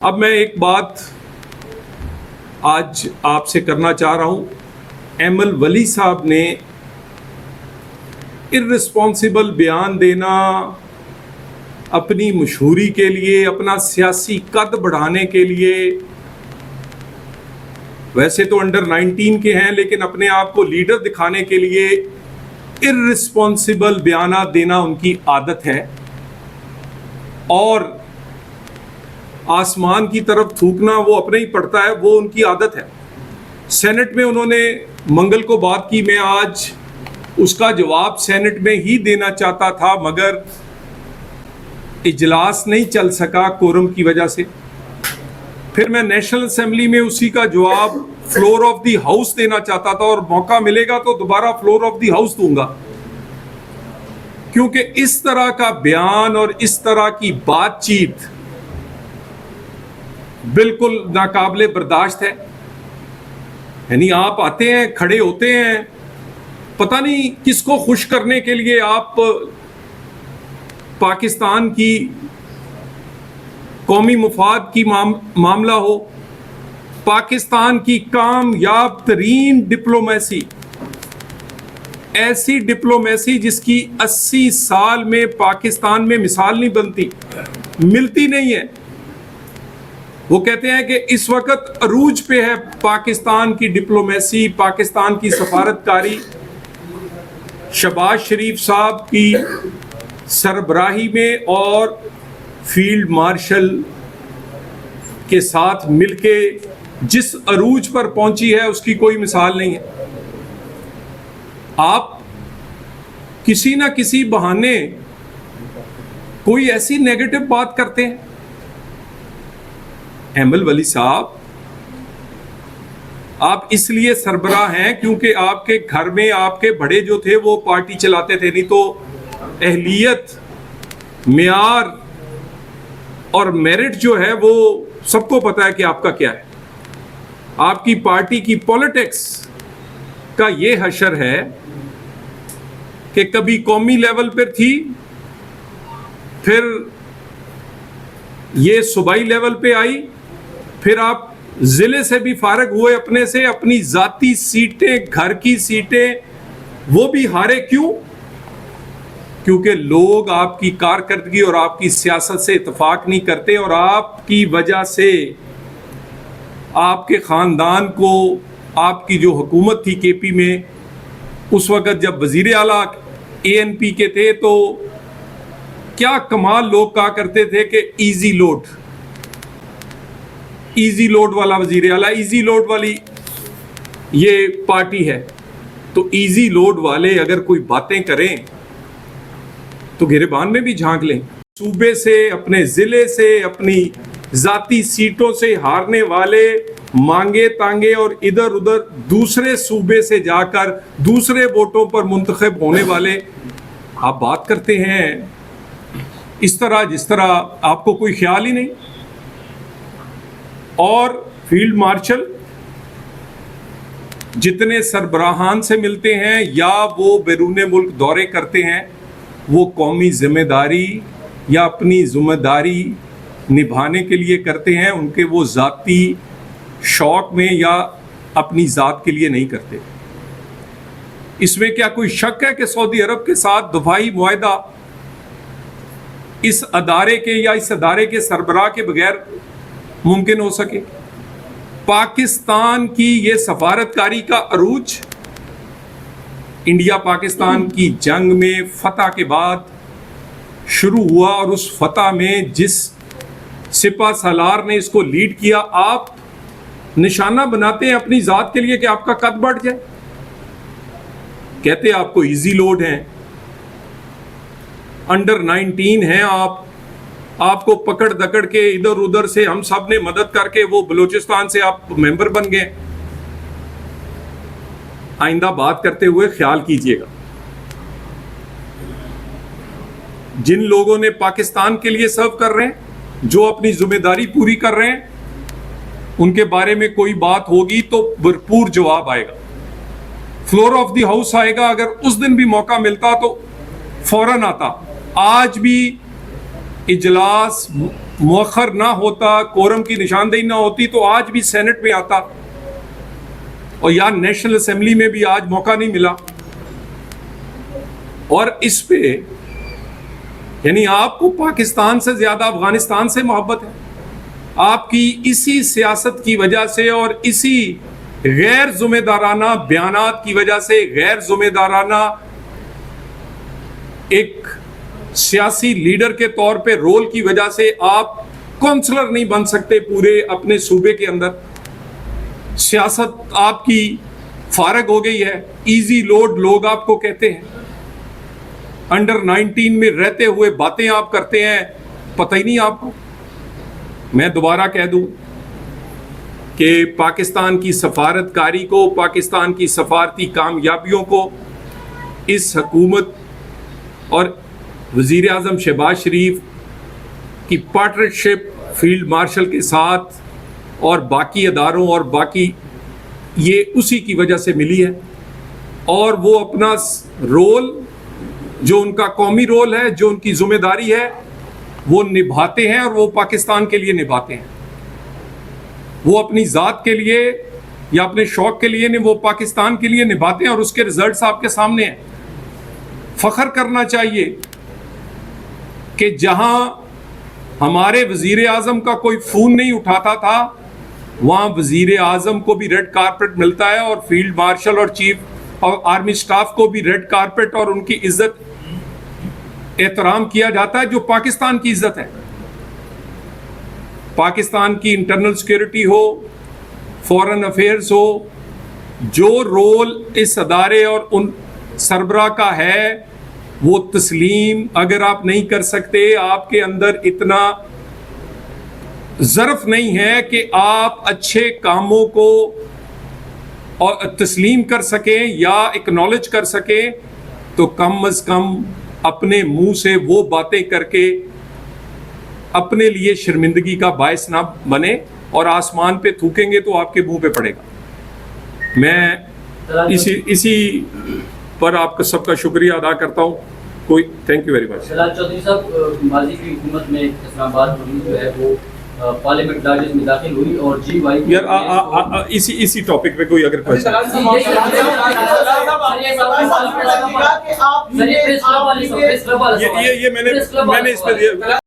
अब मैं एक बात आज आपसे करना चाह रहा हूं। एमल वली साहब ने इर्रिस्पॉन्सिबल बयान देना अपनी मशहूरी के लिए, अपना सियासी कद बढ़ाने के लिए, वैसे तो अंडर 19 के हैं लेकिन अपने आप को लीडर दिखाने के लिए इर्रिस्पॉन्सिबल बयान देना उनकी आदत है। और आसमान की तरफ थूकना वो अपने ही पड़ता है, वो उनकी आदत है। सेनेट में उन्होंने मंगल को बात की, मैं आज उसका जवाब सेनेट में ही देना चाहता था मगर इजलास नहीं चल सका कोरम की वजह से। फिर मैं नेशनल असेंबली में उसी का जवाब फ्लोर ऑफ द हाउस देना चाहता था और मौका मिलेगा तो दोबारा फ्लोर ऑफ द हाउस दूंगा, क्योंकि इस तरह का बयान और इस तरह की बातचीत बिल्कुल नाकाबिले बर्दाश्त है। यानी आप आते हैं, खड़े होते हैं, पता नहीं किसको खुश करने के लिए, आप पाकिस्तान की कौमी मुफाद की मामला हो, पाकिस्तान की कामयाब तरीन डिप्लोमेसी, ऐसी डिप्लोमेसी जिसकी 80 साल में पाकिस्तान में मिसाल नहीं बनती, मिलती नहीं है। वो कहते हैं कि इस वक्त अरूज पे है पाकिस्तान की डिप्लोमेसी, पाकिस्तान की सफारतकारी। शहबाज शरीफ साहब की सरबराही में और फील्ड मार्शल के साथ मिलके जिस अरूज पर पहुंची है उसकी कोई मिसाल नहीं है। आप किसी ना किसी बहाने कोई ऐसी नेगेटिव बात करते हैं। एमल वली साहब, आप इसलिए सरबराह हैं क्योंकि आपके घर में आपके बड़े जो थे वो पार्टी चलाते थे, नहीं तो अहलियत, मेयार और मेरिट जो है वो सबको पता है कि आपका क्या है। आपकी पार्टी की पॉलिटिक्स का ये हशर है कि कभी कौमी लेवल पर थी, फिर ये सूबाई लेवल पे आई, फिर आप जिले से भी फारग हुए अपने से, अपनी जाती सीटें, घर की सीटें वो भी हारे। क्यों? क्योंकि लोग आपकी कारकर्दगी और आपकी सियासत से इत्तेफाक नहीं करते और आपकी वजह से आपके खानदान को, आपकी जो हुकूमत थी केपी में उस वक्त जब वजीर आला ANP के थे तो क्या कमाल लोग कहा करते थे कि इजी लोड वाला वजीर आला, इजी लोड वाली ये पार्टी है। तो इजी लोड वाले अगर कोई बातें करें तो गिरेबान में भी झांक लें। सूबे से, अपने जिले से, अपनी जाती सीटों से हारने वाले, मांगे तांगे और इधर उधर दूसरे सूबे से जाकर दूसरे वोटों पर मुंतखब होने वाले आप बात करते हैं इस तरह जिस तरह आपको कोई ख्याल ही नहीं। और फील्ड मार्शल जितने सरबराहान से मिलते हैं या वो बैरून मुल्क दौरे करते हैं, वो कौमी जिम्मेदारी या अपनी जिम्मेदारी निभाने के लिए करते हैं, उनके वो जाती शौक में या अपनी जात के लिए नहीं करते। इसमें क्या कोई शक है कि सऊदी अरब के साथ दफाई मुआहदा इस अदारे के या इस अदारे के सरबराह के बगैर मुमकिन हो सके? पाकिस्तान की ये सफारतकारी का अरूज इंडिया पाकिस्तान की जंग में फतह के बाद शुरू हुआ और उस फतह में जिस सिपा सालार ने इसको लीड किया, आप निशाना बनाते हैं अपनी जात के लिए कि आपका कद बढ़ जाए। कहते आपको इजी लोड है, अंडर 19 हैं आप, आपको पकड़ दकड़ के इधर उधर से हम सब ने मदद करके वो बलूचिस्तान से आप मेंबर बन गए। आइंदा बात करते हुए ख्याल कीजिएगा, जिन लोगों ने पाकिस्तान के लिए सर्व कर रहे हैं, जो अपनी जिम्मेदारी पूरी कर रहे हैं, उनके बारे में कोई बात होगी तो भरपूर जवाब आएगा, फ्लोर ऑफ द हाउस आएगा। अगर उस दिन भी मौका मिलता तो फौरन आता। आज भी इजलास मुअख्खर ना होता, कोरम की निशानदेही ना होती, तो आज भी सेनेट में आता और यार नेशनल असेंबली में भी आज मौका नहीं मिला। और इस पे यानी आपको पाकिस्तान से ज्यादा अफगानिस्तान से मोहब्बत है। आपकी इसी सियासत की वजह से और इसी गैर जिम्मेदाराना बयानात की वजह से, गैर जिम्मेदाराना एक सियासी लीडर के तौर पे रोल की वजह से आप काउंसलर नहीं बन सकते पूरे अपने सूबे के अंदर। सियासत आपकी फारग हो गई है, इजी लोड लोग आपको कहते हैं। अंडर 19 में रहते हुए बातें आप करते हैं, पता ही नहीं आपको। मैं दोबारा कह दूं कि पाकिस्तान की सफारतकारी को, पाकिस्तान की सफारती कामयाबियों को इस हुकूमत और वज़ीर आज़म शहबाज शरीफ की पार्टनरशिप फील्ड मार्शल के साथ और बाकी अदारों और बाकी ये उसी की वजह से मिली है। और वो अपना रोल, जो उनका कौमी रोल है, जो उनकी जिम्मेदारी है, वो निभाते हैं और वो पाकिस्तान के लिए निभाते हैं। वो अपनी ज़ात के लिए या अपने शौक के लिए नहीं, वो पाकिस्तान के लिए निभाते हैं और उसके रिजल्ट्स आपके सामने हैं। फख्र करना चाहिए कि जहां हमारे वजीर आजम का कोई फोन नहीं उठाता था, वहां वजीर आजम को भी रेड कारपेट मिलता है और फील्ड मार्शल और चीफ और आर्मी स्टाफ को भी रेड कारपेट और उनकी इज्जत एहतराम किया जाता है, जो पाकिस्तान की इज्जत है। पाकिस्तान की इंटरनल सिक्योरिटी हो, फॉरेन अफेयर्स हो, जो रोल इस अदारे और उन सरबरा का है वो तस्लीम अगर आप नहीं कर सकते, आपके अंदर इतना ज़र्फ नहीं है कि आप अच्छे कामों को और तस्लीम कर सकें या एक्नॉलेज कर सकें, तो कम अज़ कम अपने मुंह से वो बातें करके अपने लिए शर्मिंदगी का बायस ना बने और आसमान पे थूकेंगे तो आपके मुंह पे पड़ेगा। मैं इसी पर आपका सबका शुक्रिया अदा करता हूँ। कोई thank you very much. Chaudhary साहब, माजी की हुकूमत में इस्लामाबाद पुलिस जो है वो पार्लियामेंट डायरेक्ट में दाखिल हुई और GY यार इसी टॉपिक पे कोई अगर क्वेश्चन ये मैंने इस पे